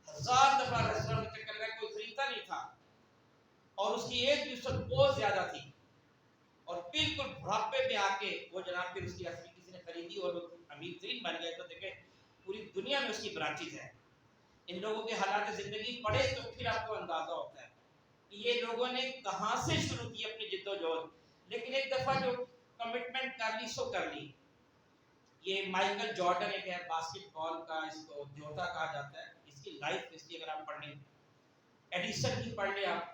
1000 دفعہ ریسٹورنٹ میں چکر لگا, کوئی خریدتا نہیں تھا. اور اس کی ایج بھی بہت زیادہ تھی. اور بالکل بڑھاپے میں آ کے وہ جناب پھر اس کی ریسیپی کسی نے خریدی اور وہ امیر ترین بن گیا. تو دیکھیں پوری دنیا میں اس کی برانچز ہیں. ان لوگوں کے حالات زندگی پڑھے تو پھر آپ کو اندازہ ہوتا ہے کہ یہ لوگوں نے کہاں سے شروع کی اپنی جد و جہد. لیکن ایک دفعہ جو کمٹمنٹ کر لی سو کر لی. یہ مائیکل جارڈن ایک ہے, باسکٹ بال کا اس کو دیوتا کہا جاتا ہے. اس کی لائف ہسٹری اگر آپ پڑھ لیں, ایڈیسن کی پڑھ لیں آپ,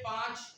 5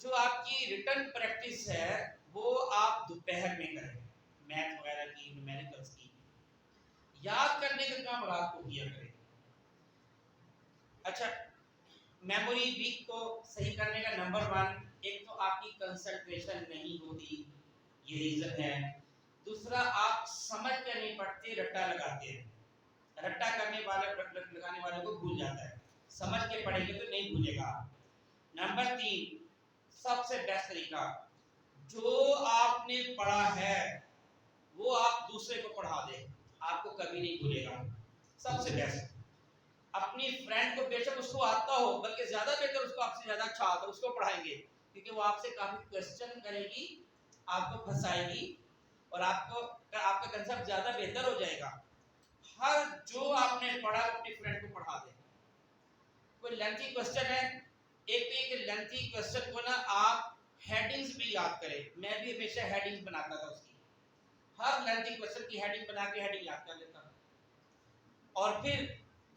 جو آپ کی ریٹن پریکٹس ہے وہ آپ دوپہر میں کریں، میتھ وغیرہ کی، نیومیریکلس کی. یاد کرنے کا کام رات کو کیا کریں. اچھا، میموری ویک کو صحیح کرنے کا نمبر 1، ایک تو آپ کی کنسنٹریشن نہیں ہوتی، یہ ریزن ہے. دوسرا، آپ سمجھ کے نہیں پڑھتے، رٹا لگاتے ہیں. رٹا لگانے والے کو بھول جاتا ہے، سمجھ کے پڑھیں گے تو نہیں بھولے گا. نمبر 3، سب سے بیسٹ طریقہ، جو آپ نے پڑھا ہے وہ آپ دوسرے کو پڑھا دیں، آپ کو کبھی نہیں بھولے گا. سب سے بیسٹ، اپنی فرینڈ کو بے شک اس کو آتا ہو، بلکہ زیادہ بہتر اس کو آپ سے زیادہ اچھا آتا ہے، اس کو پڑھائیں گے، کیونکہ وہ آپ سے کافی کوسچن کرے گی، آپ کو پھنسائے گی، اور آپ کا کنسپٹ زیادہ بہتر ہو جائے گا. ہر جو آپ نے پڑھا اپنی فرینڈ کو پڑھا دیں. کوئی لینتھی کوسچن ہے، ایک تو یہ کہ لینتھی کوسچن کو نا آپ ہیڈنگز بھی یاد کریں. میں بھی ہمیشہ ہیڈنگز بناتا تھا اس کی، ہر لینتھی کوسچن کی ہیڈنگ بنا کے ہیڈنگ یاد کر لیتا ہوں. اور پھر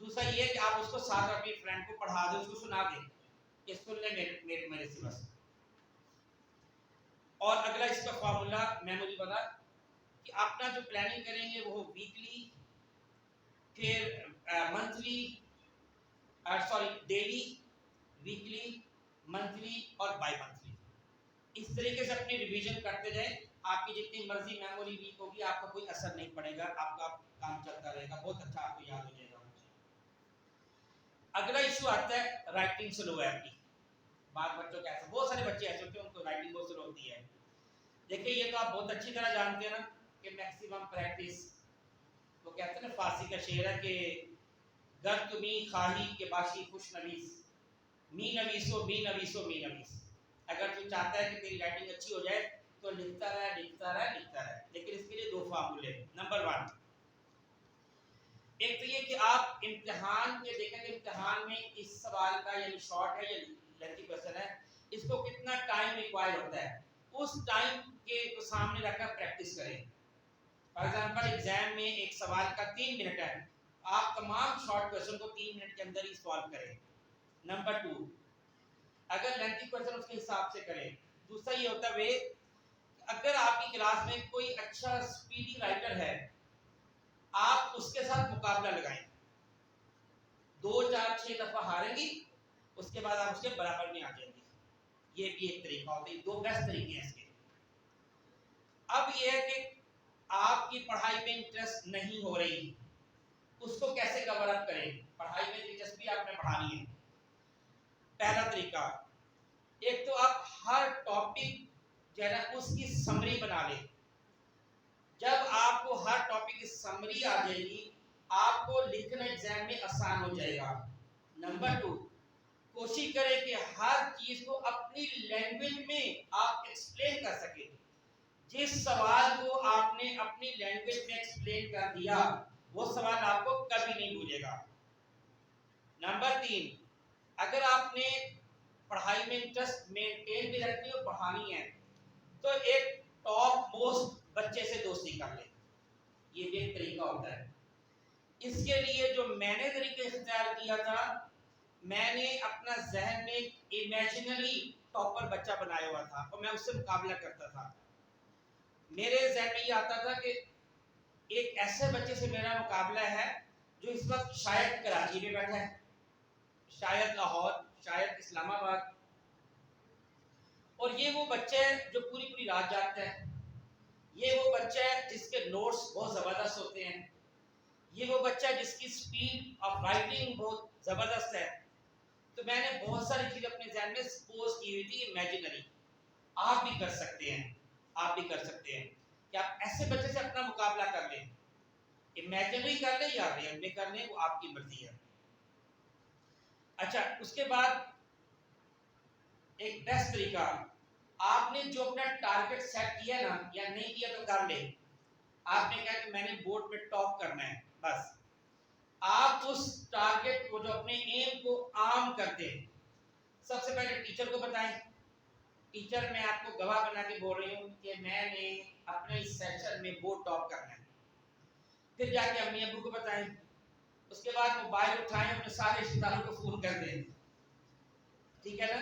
دوسرا یہ کہ آپ اس کو ساتھ اپنی فرینڈ کو پڑھا دیں، اس کو سنا دیں کہ سن لیں میرے سے بس. اور اگلا اس کا فارمولا میموری والا کہ اپنا جو پلاننگ کریں گے وہ ویکلی، پھر منتھلی، ڈیلی، ویکلی، منتھلی اور بائی منتھلی. اس طریقے سے اپنی ریویژن کرتے جائیں. آپ کی جتنی مرضی میموری ویک ہوگی، آپ کا کوئی اثر نہیں پڑے گا، آپ کا کام چلتا رہے گا، بہت اچھا آپ کو یاد ہو جائے گا. اگلا ایشو آتا ہے رائٹنگ سلو ہے آپ کی. بعض بچوں کا ایسا، بہت سارے بچے ایسے ہوتے ہیں ان کو رائٹنگ بہت سلو ہوتی ہے. دیکھیں یہ تو آپ بہت اچھی طرح جانتے ہیں نا کہ میکسیمم پریکٹس، وہ کہتے ہیں نا فارسی کا شعر ہے کہ گر تمی خواہی کے باشی خوش نویس، می نویسو می نویسو می نویس. اگر تو چاہتا ہے کہ تیری رائٹنگ اچھی ہو جائے تو لکھتا رہے لکھتا رہے لکھتا رہے. لیکن اس کے لیے 2 فارمولے. نمبر 1، ایک تو یہ کہ آپ امتحان کے دیکھیں کہ امتحان میں اس سوال کا یعنی شارٹ ہے یا لینتھی کوسچن ہے، اس کو کتنا ٹائم ریکوائر ہوتا ہے، اس ٹائم کے کو سامنے رکھ کر پریکٹس کریں. فار ایگزامپل ایگزام میں ایک سوال کا 3 منٹ ہے، آپ تمام شارٹ کوسچن کو 3 منٹ کے اندر ہی سالو کریں. نمبر 2، اگر لینتھی کوسچن اس کے حساب سے کریں. دوسرا یہ ہوتا ہے اگر آپ کی کلاس میں کوئی اچھا اسپیڈی رائٹر ہے، آپ اس کے ساتھ مقابلہ لگائیں. 2 4 6 دفعہ ہاریں گی، اس کے بعد آپ اس کے برابر میں آ جائیں گے. یہ بھی ایک طریقہ ہوتا ہے. 2 بیسٹ طریقے ہیں اس کے. اب یہ ہے کہ آپ کی پڑھائی میں انٹرسٹ نہیں ہو رہی، اس کو کیسے کور اپ کریں. پڑھائی میں دلچسپی آپ نے بڑھانی ہے. پہلا طریقہ، ایک تو آپ ہر ٹاپک جو ہے نا اس کی سمری بنا لیں. جب آپ کو ہر ٹاپک کی سمری آ جائے گی، آپ کو لکھنا ایگزام میں آسان ہو جائے گا. نمبر 2، کوشش کریں کہ ہر چیز کو اپنی لینگویج میں آپ ایکسپلین کر سکیں. جس سوال کو آپ نے اپنی لینگویج میں ایکسپلین کر دیا، وہ سوال آپ کو کبھی نہیں بھولے گا. نمبر 3، اگر آپ نے پڑھائی میں انٹرسٹ مینٹین بھی رکھنی اور بڑھانی ہے تو ایک ٹاپ موسٹ بچے سے دوستی کر لیں. یہ بھی ایک طریقہ ہوتا ہے. اس کے لیے جو میں نے طریقہ اختیار کیا تھا، میں نے اپنا ذہن میں امیجنری ٹاپر بچہ بنایا ہوا تھا اور میں اس سے مقابلہ کرتا تھا. میرے ذہن میں یہ آتا تھا کہ ایک ایسے بچے سے میرا مقابلہ ہے جو اس وقت شاید کراچی میں بیٹھا ہے، شاید لاہور، شاید اسلام آباد، اور یہ وہ بچہ ہے جو پوری پوری رات جاگتا ہے. یہ وہ بچہ ہے جس کے نوٹس بہت زبردست ہوتے ہیں. یہ وہ بچہ ہے جس کی سپیڈ آف رائٹنگ بہت زبردست ہے. تو میں نے بہت ساری چیزیں اپنے ذہن میں سپوز کی ہوئی تھی امیجنری. آپ بھی کر سکتے ہیں، آپ بھی کر سکتے ہیں کہ آپ ایسے بچے سے اپنا مقابلہ کر لیں. امیجنری کر لیں یا ریئل میں کر لیں، وہ آپ کی مرضی ہے. اچھا، اس کے بعد ایک بیسٹ طریقہ، آپ نے جو اپنا ٹارگٹ سیٹ کیا نا یا نہیں کیا تو کر لیں. آپ نے کہا کہ میں نے بورڈ پہ ٹاپ کرنا ہے، بس آپ اس ٹارگٹ کو جو اپنے ایم کو عام کرتے ہیں، سب سے پہلے ٹیچر کو بتائیں. ٹیچر میں آپ کو گواہ بنا کے بول رہی ہوں کہ میں نے اپنے اس سیشن میں بورڈ ٹاپ کرنا ہے. پھر جا کے امی ابو کو بتائیں. اس کے بعد موبائل اٹھائیں، اپنے سارے رشتہ داروں کو فون کر دیں. ٹھیک ہے نا؟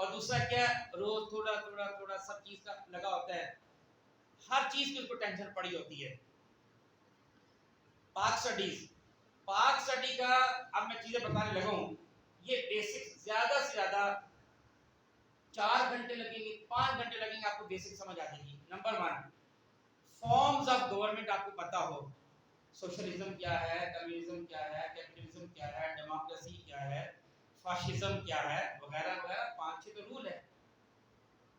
اور دوسرا کیا روز تھوڑا تھوڑا تھوڑا سب چیز کا لگا ہوتا ہے، ہر چیز کی اس کو ٹینشن پڑی ہوتی ہے. پاک اسٹڈی کا اب میں چیزیں بتانے لگا ہوں. یہ بیسک زیادہ سے زیادہ 4 گھنٹے لگیں گے، 5 گھنٹے لگیں گے، آپ کو بیسک سمجھ آ جائے گی. نمبر 1 فارمز آف گورنمنٹ آپ کو پتا ہو، سوشلزم کیا ہے، کمیونزم کیا ہے، کیپٹلزم کیا ہے، ڈیموکریسی کیا ہے، فاشزم کیا ہے، وغیرہ وغیرہ. 5-6 تو رول ہے.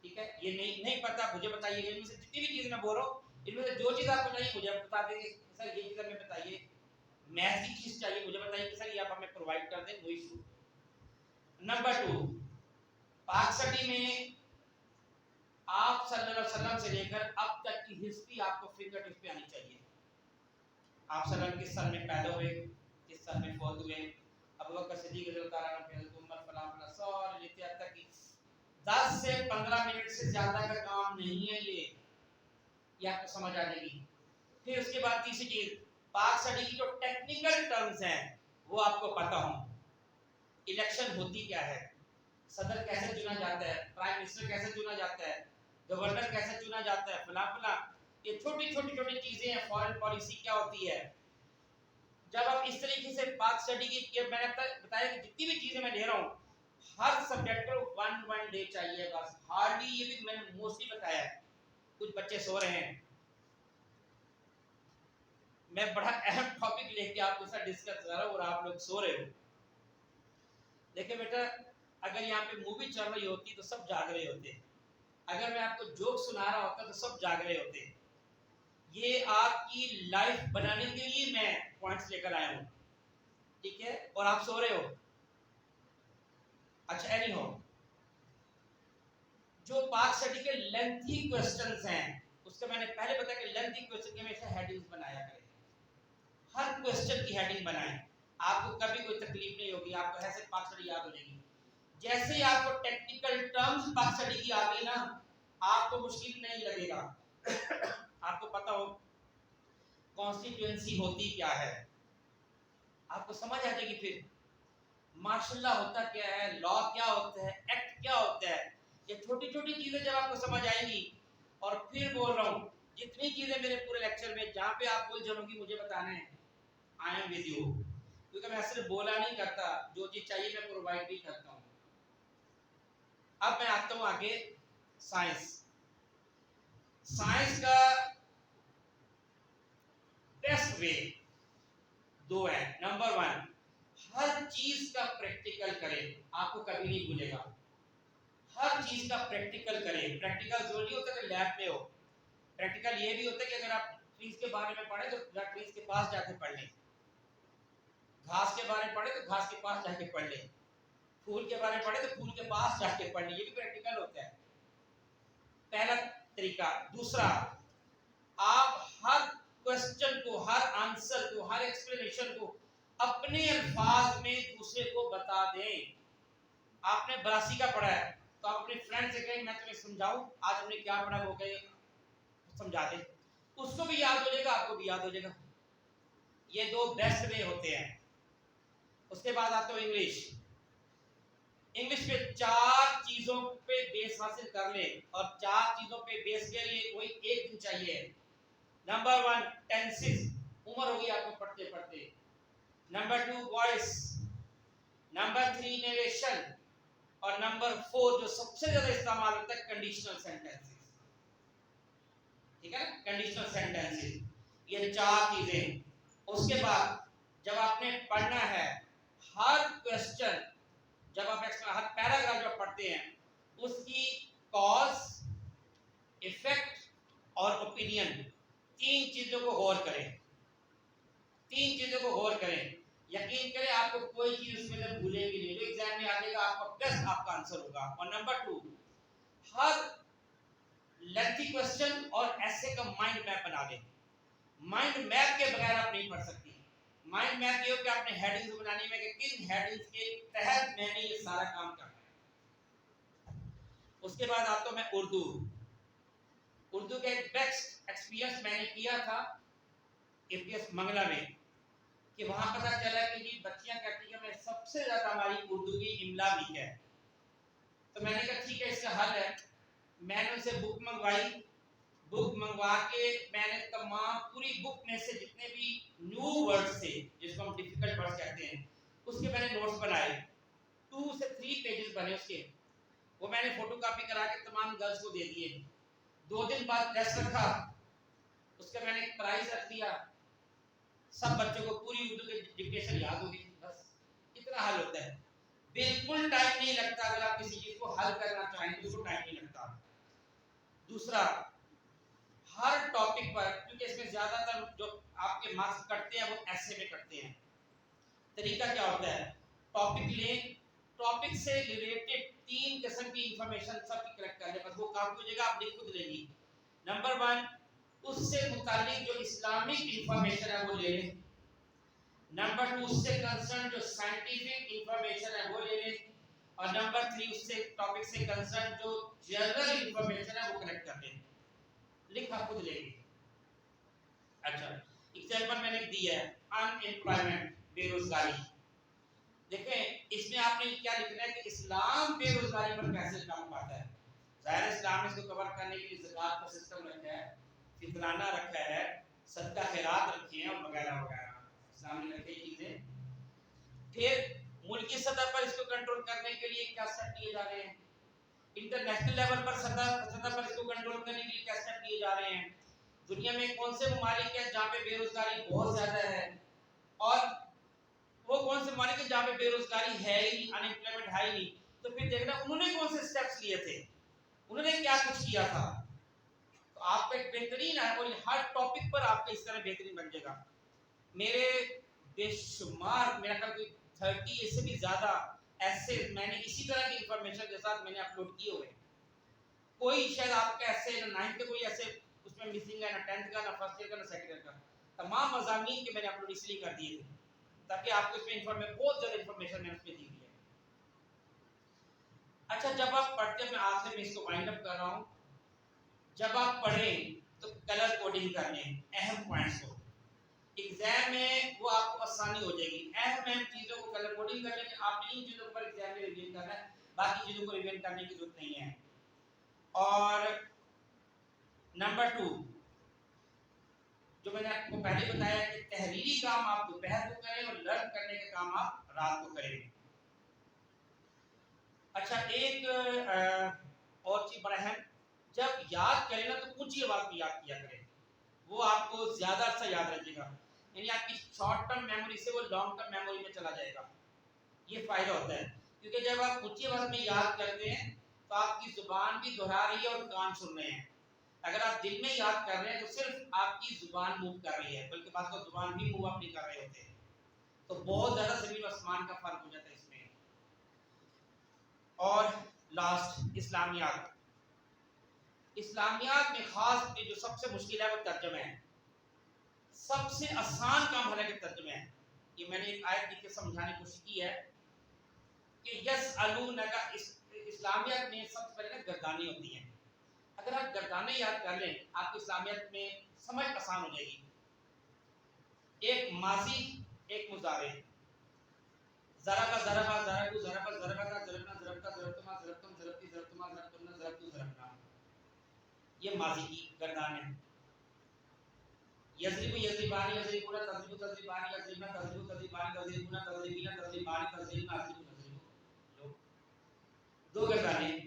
ٹھیک ہے، یہ نہیں پتا مجھے بتائیے. ان میں سے جتنی بھی چیزیں میں بول رہا ہوں ان میں سے جو چیز آپ کو نہیں مجھے بتا دیں گے سر یہ چیز ہمیں بتائیے. میتھ کی چیز چاہیے مجھے بتائیے کہ سر یہ آپ ہمیں پرووائڈ کر دیں، کوئی ایشو. نمبر 2 پاک اسٹڈی میں آپ صلی اللہ علیہ وسلم سے لے کر اب تک کی ہسٹری آپ کو فنگر ٹپس پہ آنی چاہیے. آپ صلی اللہ علیہ وسلم کس سال میں پیدا ہوئے، کس سال میں فوت ہوئے، ابو بکر صدیق رضی اللہ تعالیٰ عنہ، حضرت عمر فلاں فلاں سارے لکھتے اب تک کی. 10 سے 15 منٹ سے زیادہ کا کام نہیں ہے یہ آپ کو سمجھ آ جائے گی. پھر اس کے بعد تیسری چیز پاک اسٹڈی کی جو ٹیکنیکل ٹرمز ہیں وہ آپ کو پتا ہوں. الیکشن ہوتی کیا ہے، صدر کیسے چنا جاتا ہے، پرائم منسٹر کیسے چنا جاتا ہے، گورنر کیسے چنا جاتا ہے، فلاں فلاں. یہ چھوٹی چھوٹی چیزیں ہیں. فارن پالیسی کیا ہوتی ہے. جب آپ اس طریقے سے پاک اسٹڈی کی میں نے بتایا کہ جتنی بھی چیزیں میں لے رہا ہوں ہر سبجیکٹ کو 1 ڈے چاہیے بس. ہارڈلی یہ بھی میں نے موسٹلی بتایا ہے. کچھ بچے سو رہے ہیں، میں بڑا اہم ٹاپک لے کے آپ کے ساتھ ڈسکس کر رہا ہوں اور آپ لوگ سو رہے ہو. دیکھیں بیٹا اگر یہاں پہ مووی چل رہی ہوتی تو سب جاگ رہے ہوتے، اگر میں آپ کو جوک سنا رہا ہوتا تو سب جاگ رہے ہوتے. یہ آپ کی لائف بنانے کے لیے میں پوائنٹس لے کر آیا ہوں. ٹھیک ہے، اور آپ سو رہے ہو. اچھا اینی ہو جو پاک اسٹڈی کے لینتھی کوسچنز ہیں اس کا میں نے پہلے بتایا کہ لینتھی کوسچن کے ہمیشہ ہیڈنگز بنایا کریں. ہر کوسچن کی ہیڈنگ بنائیں، آپ کو کبھی کوئی تکلیف نہیں ہوگی. آپ کو ایسے پاک اسٹڈی یاد ہو جائے گی. جیسے ہی آپ کو ٹیکنیکل ٹرمز پاک اسٹڈی کی آ گئی نا آپ کو مشکل نہیں لگے گا. آپ کو پتا ہو کانسٹیٹوئنسی ہوتی کیا ہے، آپ کو سمجھ آ جائے گی. پھر ماشاء اللہ ہوتا کیا ہے، لا کیا ہوتا ہے، ایکٹ کیا ہوتا ہے. یہ چھوٹی چھوٹی چیزیں جب آپ کو سمجھ آئیں گی. اور پھر بول رہا ہوں جتنی چیزیں میرے پورے لیکچر میں جہاں پہ آپ بول جانو گی مجھے بتانا ہے. آئی ایم ود یو، کیونکہ میں صرف بولا نہیں کرتا، جو چیز چاہیے میں پرووائڈ بھی کرتا ہوں. اب میں آتا ہوں آگے. سائنس کا بیسٹ وے 2 ہے. نمبر 1 ہر چیز کا پریکٹیکل کرے، آپ کو کبھی نہیں بھولے گا. ہر چیز کا پریکٹیکل کرے. پریکٹیکل ضروری ہوتا ہے کہ لیب میں ہو. پریکٹیکل یہ بھی ہوتا ہے کہ اگر آپ ٹریز کے بارے میں پڑھیں تو ٹریز کے پاس جا کے پڑھ لیں. گھاس کے بارے میں پڑھیں تو گھاس کے پاس جا کے پڑھ لیں. پھول کے بارے میں پڑھیں تو پھول کے پاس جا کے پڑھ لیں. یہ بھی پریکٹیکل ہوتا ہے. پہلا طریقہ. دوسرا آپ ہر کوسچن کو، ہر آنسر کو، ہر ایکسپلینیشن کو اپنے الفاظ میں دوسرے کو بتا دیں. آپ نے 82 کا پڑھا ہے تو آپ اپنے فرینڈ سے کہیں میں تمہیں سمجھاؤں آج ہم نے کیا پڑھا وہ کہیں سمجھا دیں. اس کو بھی یاد ہو جائے گا، آپ کو بھی یاد ہو جائے گا. یہ 2 بیسٹ وے ہوتے ہیں. اس کے بعد آتا ہوں انگلش پہ 4 چیزوں پہ بیس حاصل کر لیں اور 4 چیزوں پہ بیس کے لیے کوئی ایک دن چاہیے. نمبر 1 ٹینسز، عمر ہوگی آپ کو پڑھتے پڑھتے. Number 2 voice. Number 3 narration. اور نمبر 4 جو سب سے زیادہ استعمال ہوتا ہے کنڈیشنل سینٹینسز. ٹھیک ہے نا، کنڈیشنل سینٹینسز. یہ 4 چیزیں. اس کے بعد جب آپ نے پڑھنا ہے ہر کوسچن، جب آپ ہر پیراگراف جب پڑھتے ہیں اس کی کاز، ایفیکٹ اور اوپینین 3 چیزوں کو غور کریں. 3 چیزوں کو غور کریں. یقین کریں آپ کو کوئی چیز اس میں سے بھولیں گی نہیں. جو ایگزام میں آ جائے گا آپ کا بیسٹ آپ کا آنسر ہوگا. اور نمبر 2 ہر لیتھی کوسچن اور ایسے کا مائنڈ میپ بنا لیں. مائنڈ میپ کے بغیر آپ نہیں پڑھ سکتی. مائنڈ میپ یہ ہو کہ آپ نے ہیڈنگز بنانی ہے کہ کن ہیڈنگز کے تحت میں نے یہ سارا کام کرنا ہے. اس کے بعد آتا ہوں میں اردو کا ایک بیسٹ ایکسپیرینس میں نے کیا تھا APS منگلا میں کہ وہاں پتہ چلا کہ جی بچیاں کہتی ہیں میں سب سے زیادہ ہماری اردو کی املا بھی ہے. تو میں نے کہا ٹھیک ہے اس کا حل ہے. میں نے ان سے بک منگوائی. بک منگوا کے میں نے تمام پوری بک میں سے جتنے بھی نیو ورڈز تھے جس کو ہم ڈیفیکلٹ ورڈز کہتے ہیں اس کے میں نے نوٹس بنائے. 2 سے 3 پیجز بنے اس کے. وہ میں نے فوٹو کاپی کرا کے تمام گرلز کو دے دیے. 2 دن بعد ٹیسٹ رکھا. اس کا میں نے پرائز رکھ دیا. سب بچوں کو پوری اردو کی ڈکٹیشن یاد ہوگی. بس اتنا حل ہوتا ہے. بالکل ٹائم نہیں لگتا. اگر آپ کسی چیز کو حل کرنا چاہیں تو اس کو ٹائم نہیں لگتا. دوسرا, ہر ٹاپک پر, کیونکہ اس میں زیادہ تر جو آپ کے مارکس کٹتے ہیں وہ ایسے میں کٹتے ہیں. طریقہ کیا ہوتا ہے, ٹاپک لیں, ٹاپک سے ریلیٹڈ 3 قسم کی انفارمیشن سب کی کلیکٹ کر لیں. بس وہ کام کیجیے گا, آپ لکھ خود لیں گی. نمبر 1, اس سے متعلق جو اسلامک انفارمیشن ہے وہ لے لیں. نمبر 2, اس سے کنسرن جو سائنٹیفک انفارمیشن ہے وہ لے لیں. اور نمبر 3, اس سے ٹاپک سے کنسرن جو جنرل انفارمیشن ہے وہ کلیکٹ کر لیں. لکھا خود لیں گے. اچھا, ایگزامپل میں نے دی ہے ان امپلائمنٹ, بے روزگاری. دیکھیں اس میں آپ نے کیا لکھنا ہے کہ اسلام بے روزگاری پر کیسے کام پاتا ہے. ظاہر اسلام اس کو کور کرنے کے لیے زکات کا سسٹم رکھا ہے, فطرانہ رکھا ہے, صدقہ خیرات رکھی ہیں اور وغیرہ وغیرہ اسلام نے رکھی چیزیں. پھر ملکی سطح پر اس کو کنٹرول کرنے کے لیے کیا سٹیپ لیے جا رہے ہیں. انٹرنیشنل لیول پر سطح پر اس کو کنٹرول کرنے کے لیے کیا سٹیپ لیے جا رہے ہیں. دنیا میں کون سے ممالک ہیں جہاں پہ بے روزگاری بہت زیادہ ہے, اور وہ کون سے ممالک ہیں جہاں پہ بے روزگاری ہے ہی نہیں, ان ایمپلائمنٹ ہے ہی نہیں. تو پھر دیکھنا انہوں نے کون سے سٹیپس لیے تھے, انہوں نے کیا کچھ کیا تھا. تو آپ کا ایک بہترین ہے, اور ہر ٹاپک پر آپ کا اس طرح بہترین بن جائے گا. میرے بے شمار, میرا خیال کوئی 30 سے بھی زیادہ ایسے میں نے اسی طرح کی انفارمیشن کے ساتھ میں نے اپلوڈ کیے ہوئے. کوئی شاید آپ کا ایسے نہ 9th کے کوئی ایسے اس میں مسنگ ہے, نہ 10th کا, نہ فرسٹ ایئر کا, نہ سیکنڈ ایئر کا. تمام مضامین کے میں نے اپلوڈ اس لیے کر دیے تھے تاکہ آپ کو اس میں انفارمیشن, بہت زیادہ انفارمیشن میں نے اس میں دی ہے. اچھا, جب آپ پڑھتے ہیں, میں آخر میں اس کو وائنڈ اپ کر رہا ہوں, جب آپ پڑھیں تو کلر کوڈنگ کر لیں اہم پوائنٹس کو. ایگزام میں وہ آپ کو آسانی ہو جائے گی. اہم چیزوں کو کلر کوڈنگ کر لیں کہ آپ نے ان چیزوں پر ایگزام میں ریویژن کرنا ہے, باقی چیزوں کو ریویژن کرنے کی ضرورت نہیں ہے. اور نمبر 2, جو میں نے آپ کو پہلے بتایا کہ تحریری کام آپ دوپہر کو کریں اور لرن کرنے کے کام آپ رات کو کریں. اچھا, ایک اور چیز بڑا اہم, جب یاد کریں نا تو اونچی آواز میں یاد کیا کریں, وہ آپ کو زیادہ عرصہ یاد رہے گا. یعنی آپ کی شارٹ ٹرم میموری سے وہ لانگ ٹرم میموری میں چلا جائے گا. یہ فائدہ ہوتا ہے, کیونکہ جب آپ اونچی آواز میں یاد کرتے ہیں تو آپ کی زبان بھی دہرا رہی ہے اور کان سن رہے ہیں. اگر آپ دل میں یاد کر رہے ہیں تو صرف آپ کی زبان موو کر رہی ہے, بلکہ بعض کا زبان بھی موو اپ نہیں کر رہے ہوتے ہیں. تو بہت زیادہ زمین و آسمان کا فرق ہو جاتا ہے اس میں. اور لاسٹ, اسلامیات. اسلامیات میں خاص جو سب سے مشکل ہے وہ ترجمہ ہے. سب سے آسان کام ہے کہ ترجمہ ہے. یہ میں نے ایک آیت لکھ کے سمجھانے کی کوشش کی ہے کہ یسألونک, اسلامیات میں سب سے پہلے نا گردانیں ہوتی ہیں. اگر آپ گردانیں یاد کر لیں آپ کو اسلامیات میں سمجھ آسان ہو جائے گی. ایک ماضی, ایک مضارع. ضربا ضربا ضربو ضربا ضربتا ضربنا ضربتا ضربتما ضربتم ضربتی ضربتما ضربتنا ضربتو ضربنا, یہ ماضی کی گردان ہے. یضرب یضربان یضربون تضرب تضربان یضربنا تضرب تضربان تضربون تضربین تضربان تضربنا اضرب تضرب. دو گردانیں,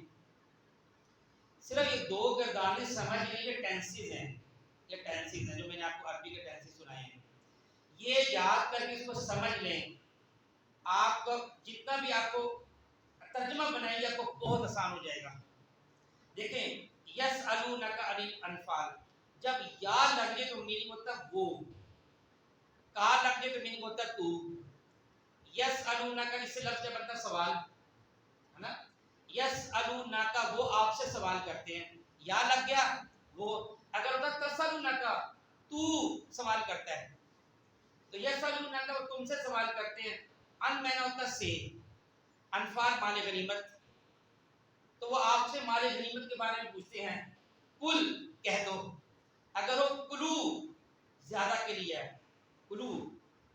صرف یہ 2 گردانیں سمجھ لیں. یہ ٹینسز ہیں, یہ ٹینسز ہیں جو میں نے آپ کو عربی کے ٹینسز سنائے ہیں. یہ یاد کر کے اس کو سمجھ لیں, آپ کو جتنا بھی آپ کو ترجمہ بنائیں گے آپ کو بہت آسان ہو جائے گا. دیکھیں, یسألونک عن الانفال, جب یا لگ جائے تو میننگ ہوتا ہے وہ, کا لگ جائے تو میننگ ہوتا ہے تو. یسألونک اس سے لفظ کیا بنتا ہے سوال, ہے نا. یسألونک وہ آپ سے سوال کرتے ہیں, یا لگ گیا وہ. اگر ہوتا تسألونک تو سوال کرتا ہے, تو یسألونک وہ تم سے سوال کرتے ہیں. ان میں نہ ہوتا سے, انفال مال غنیمت, تو وہ آپ سے مال غنیمت کے بارے میں پوچھتے ہیں. کل کہہ دو, اگر وہ کلو زیادہ کے لیے ہے, کلو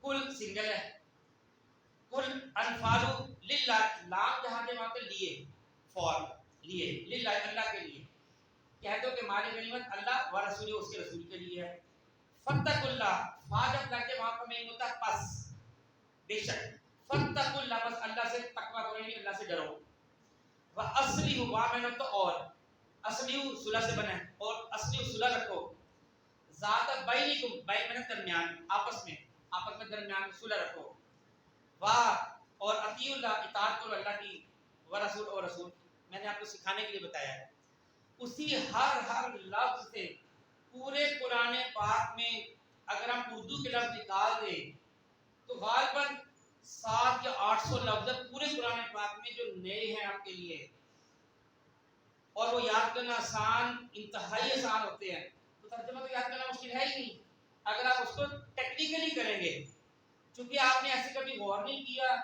کل سنگل ہے. کل انفالو للہ, لام جہاں کے وہاں پہ لیے, فار لیے، للہ اللہ کے لیے، کہہ دو کہ مال غنیمت اللہ و رسول اس کے رسول کے لیے ہے۔ فتق اللہ، فا جب لگے وہاں پر میں ہوتا پس، بے شک، فتق اللہ، بس اللہ سے تقوی کرو، یعنی اللہ سے ڈرو۔ و اصلی ہوا میں نے تو اور اصلی صلح سے بنا ہے، اور اصلی صلح رکھو، ذات بینکم، بین میں درمیان، آپس میں درمیان میں صلح رکھو، واہ اور اطیع اللہ، اطاعت کرو اللہ کی، و رسول اور رسول، میں نے آپ کو سکھانے کے لیے بتایا ہے۔ اسی ہر لفظ سے پورے قرآن پاک میں اگر ہم اردو کے لفظ نکال دیں تو غالباً 700 یا 800 لفظ پورے قرآن پاک میں جو نئے ہیں آپ کے لیے، اور وہ یاد کرنا آسان، انتہائی آسان ہوتے ہیں، تو ترجمہ تو یاد کرنا مشکل ہے ہی نہیں اگر آپ اس کو ٹیکنیکلی کریں گے، چونکہ آپ نے ایسے کبھی غور نہیں کیا،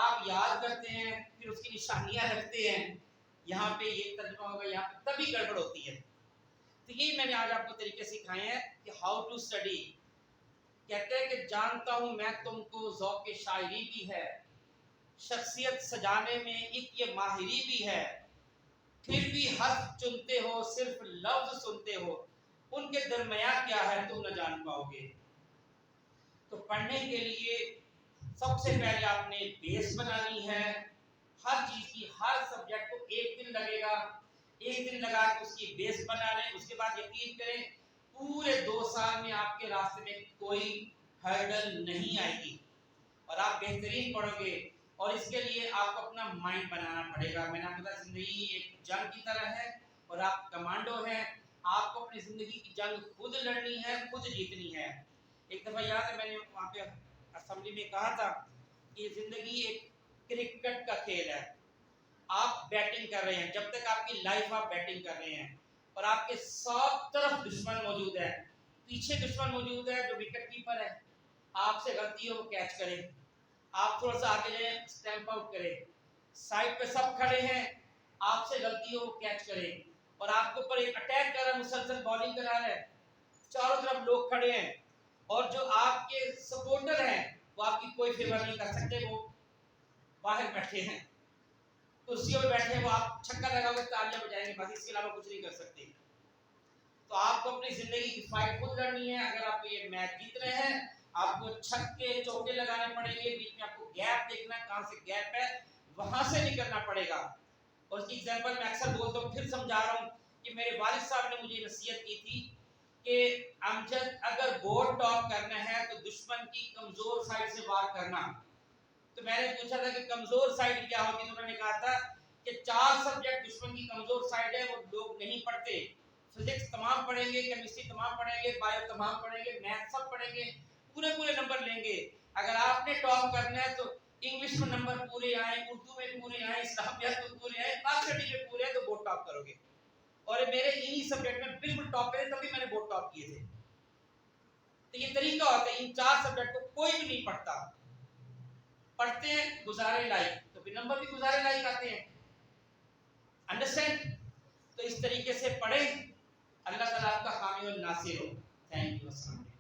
آپ یاد کرتے ہیں پھر اس کی نشانیاں رکھتے ہیں، یہاں پہ یہ ترجمہ ہوگا، یہاں پہ تبھی گڑبڑ ہوتی ہے۔ تو یہی میں نے آج آپ کو طریقے سکھائے ہیں کہ ہاؤ ٹو اسٹڈی۔ کہتے ہیں کہ جانتا ہوں میں تم کو ذوق شاعری بھی ہے، شخصیت سجانے میں ایک یہ ماہری بھی ہے، پھر بھی حرف چنتے ہو صرف لفظ سنتے ہو، ان کے درمیان کیا ہے تم نہ جان پاؤ گے۔ تو پڑھنے کے لیے سب سے پہلے آپ نے بیس بنانی ہے، ہر چیز کی، ہر سبجیکٹ کو ایک دن لگے گا، ایک دن لگا کے اس کی بیس بنا لیں، اس کے بعد یقین کریں پورے 2 سال میں آپ کے راستے میں کوئی ہرڈل نہیں آئے گی اور آپ بہترین پڑھو گے۔ اور اس کے لیے آپ کو اپنا مائنڈ بنانا پڑے گا۔ میں نے آپ کو بتایا زندگی ایک جنگ کی طرح ہے اور آپ کمانڈو ہیں، آپ کو اپنی زندگی کی جنگ خود لڑنی ہے، خود جیتنی ہے۔ ایک دفعہ یاد ہے میں نے وہاں پہ اسمبلی میں کہا تھا کہ زندگی ایک کرکٹ کا کھیل ہے، آپ بیٹنگ کر رہے ہیں، جب تک آپ کی لائف آپ بیٹنگ کر رہے ہیں اور آپ کے سب طرف دشمن موجود ہے، پیچھے دشمن موجود ہے جو وکٹ کیپر ہے، آپ سے غلطی ہو وہ کیچ کرے، آپ تھوڑا سا آگے جائیں اسٹیمپ آؤٹ کرے، سائڈ پہ سب کھڑے ہیں، آپ سے غلطی ہو وہ کیچ کرے، اور آپ کے اوپر ایک اٹیک کر رہا ہے، مسلسل بالنگ کرا رہا ہے، چاروں طرف لوگ کھڑے ہیں اور جو آپ کے سپورٹر ہیں وہ آپ کی کوئی فیور نہیں کر سکتے، وہ باہر بیٹھے ہیں، کرسیوں پہ بیٹھے ہیں، وہ آپ چھکا لگا کے تالیاں بجائیں گے، بس اس کے علاوہ کچھ نہیں کر سکتے۔ تو آپ کو اپنی زندگی کی فائٹ خود لڑنی ہے۔ اگر آپ یہ میچ جیت رہے ہیں، آپ کو چھکے چوکے لگانے پڑیں گے، بیچ میں آپ کو گیپ دیکھنا ہے، کہاں سے گیپ ہے وہاں سے نکلنا پڑے گا۔ اور اس کی ایگزامپل میں اکثر بولتا ہوں، پھر سمجھا رہا ہوں کہ میرے والد صاحب نے مجھے نصیحت کی تھی کہ امجد اگر بورڈ ٹاپ کرنا ہے تو دشمن کی کمزور سائڈ سے وار کرنا۔ تو میں نے پوچھا تھا کہ کمزور سائڈ کیا ہوتی ہے، تو انہوں نے کہا تھا کہ 4 سبجیکٹ دشمن کی کمزور سائڈ ہے، وہ لوگ نہیں پڑھتے، فزکس تمام پڑھیں گے، کیمسٹری تمام پڑھیں گے، بایو تمام پڑھیں گے، میتھ سب پڑھیں گے، پورے نمبر لیں گے۔ اگر آپ نے ٹاپ کرنا ہے تو انگلش میں نمبر پورے آئیں، اردو میں پورے آئیں، اسلامیات میں پورے آئیں، مارکیٹنگ میں پورے ہیں تو بورڈ ٹاپ کرو گے۔ اور میرے انہی سبجیکٹ میں بالکل ٹاپ پہ تبھی میں نے بورڈ ٹاپ کیے تھے۔ تو یہ طریقہ ہوتا ہے، ان 4 سبجیکٹ کو کوئی بھی نہیں پڑھتا، پڑھتے ہیں گزارے لائق، تو پھر نمبر بھی گزارے لائق آتے ہیں۔ انڈرسٹینڈ؟ تو اس طریقے سے پڑھیں، اللہ تعالیٰ آپ کا حامی و ناصر ہو۔ تھینک یو، السلام علیکم۔